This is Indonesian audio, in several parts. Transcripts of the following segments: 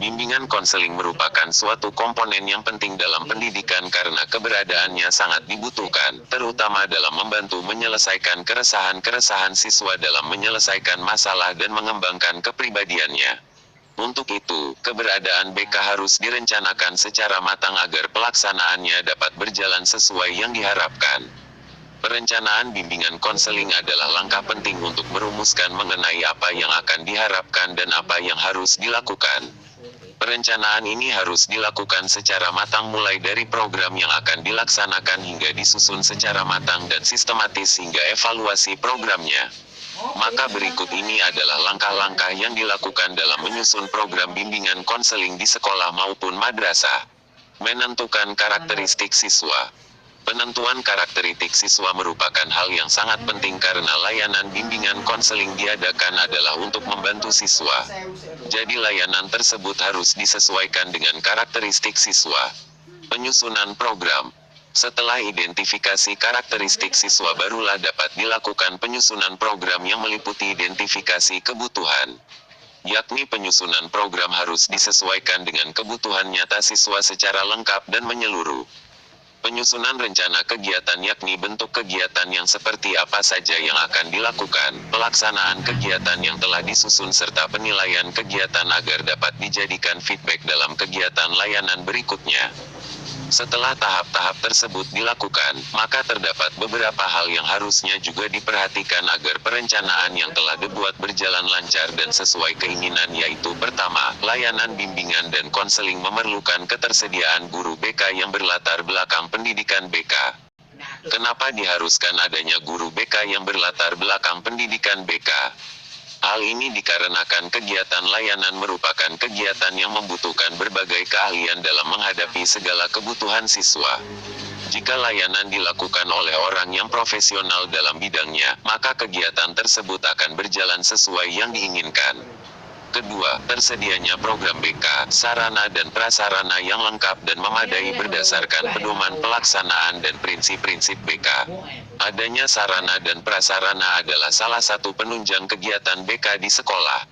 Bimbingan konseling merupakan suatu komponen yang penting dalam pendidikan karena keberadaannya sangat dibutuhkan, terutama dalam membantu menyelesaikan keresahan-keresahan siswa dalam menyelesaikan masalah dan mengembangkan kepribadiannya. Untuk itu, keberadaan BK harus direncanakan secara matang agar pelaksanaannya dapat berjalan sesuai yang diharapkan. Perencanaan bimbingan konseling adalah langkah penting untuk merumuskan mengenai apa yang akan diharapkan dan apa yang harus dilakukan. Perencanaan ini harus dilakukan secara matang mulai dari program yang akan dilaksanakan hingga disusun secara matang dan sistematis hingga evaluasi programnya. Maka berikut ini adalah langkah-langkah yang dilakukan dalam menyusun program bimbingan konseling di sekolah maupun madrasah. Menentukan karakteristik siswa. Penentuan karakteristik siswa merupakan hal yang sangat penting karena layanan bimbingan konseling diadakan adalah untuk membantu siswa. Jadi layanan tersebut harus disesuaikan dengan karakteristik siswa. Penyusunan program. Setelah identifikasi karakteristik siswa barulah dapat dilakukan penyusunan program yang meliputi identifikasi kebutuhan. Yakni penyusunan program harus disesuaikan dengan kebutuhan nyata siswa secara lengkap dan menyeluruh. Penyusunan rencana kegiatan yakni bentuk kegiatan yang seperti apa saja yang akan dilakukan, pelaksanaan kegiatan yang telah disusun serta penilaian kegiatan agar dapat dijadikan feedback dalam kegiatan layanan berikutnya. Setelah tahap-tahap tersebut dilakukan, maka terdapat beberapa hal yang harusnya juga diperhatikan agar perencanaan yang telah dibuat berjalan lancar dan sesuai keinginan, yaitu pertama, layanan bimbingan dan konseling memerlukan ketersediaan guru BK yang berlatar belakang pendidikan BK. Kenapa diharuskan adanya guru BK yang berlatar belakang pendidikan BK? Hal ini dikarenakan kegiatan layanan merupakan kegiatan yang membutuhkan berbagai keahlian dalam menghadapi segala kebutuhan siswa. Jika layanan dilakukan oleh orang yang profesional dalam bidangnya, maka kegiatan tersebut akan berjalan sesuai yang diinginkan. Kedua, tersedianya program BK, sarana dan prasarana yang lengkap dan memadai berdasarkan pedoman pelaksanaan dan prinsip-prinsip BK. Adanya sarana dan prasarana adalah salah satu penunjang kegiatan BK di sekolah.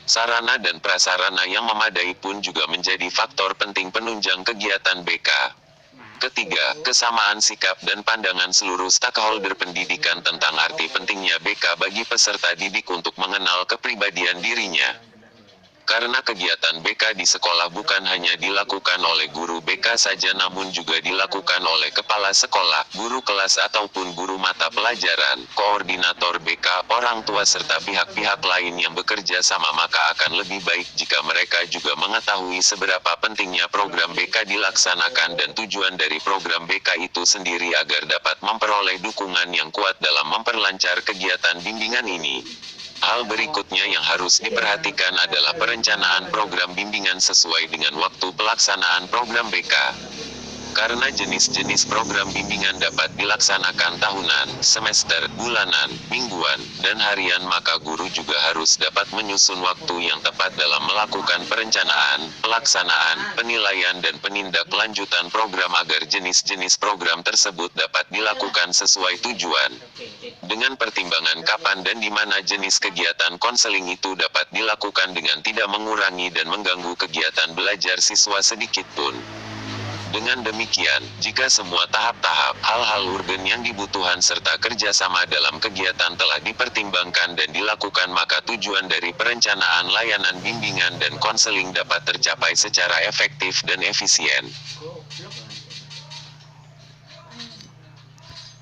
Sarana dan prasarana yang memadai pun juga menjadi faktor penting penunjang kegiatan BK. Ketiga, kesamaan sikap dan pandangan seluruh stakeholder pendidikan tentang arti pentingnya BK bagi peserta didik untuk mengenal kepribadian dirinya. Karena kegiatan BK di sekolah bukan hanya dilakukan oleh guru BK saja namun juga dilakukan oleh kepala sekolah, guru kelas ataupun guru mata pelajaran, koordinator BK, orang tua serta pihak-pihak lain yang bekerja sama, maka akan lebih baik jika mereka juga mengetahui seberapa pentingnya program BK dilaksanakan dan tujuan dari program BK itu sendiri agar dapat memperoleh dukungan yang kuat dalam memperlancar kegiatan bimbingan ini. Hal berikutnya yang harus diperhatikan adalah perencanaan program bimbingan sesuai dengan waktu pelaksanaan program BK. Karena jenis-jenis program bimbingan dapat dilaksanakan tahunan, semester, bulanan, mingguan, dan harian, maka guru juga harus dapat menyusun waktu yang tepat dalam melakukan perencanaan, pelaksanaan, penilaian dan penindaklanjutan program agar jenis-jenis program tersebut dapat dilakukan sesuai tujuan. Dengan pertimbangan kapan dan di mana jenis kegiatan konseling itu dapat dilakukan dengan tidak mengurangi dan mengganggu kegiatan belajar siswa sedikit pun. Dengan demikian, jika semua tahap-tahap, hal-hal urgen yang dibutuhkan serta kerjasama dalam kegiatan telah dipertimbangkan dan dilakukan, maka tujuan dari perencanaan layanan bimbingan dan konseling dapat tercapai secara efektif dan efisien.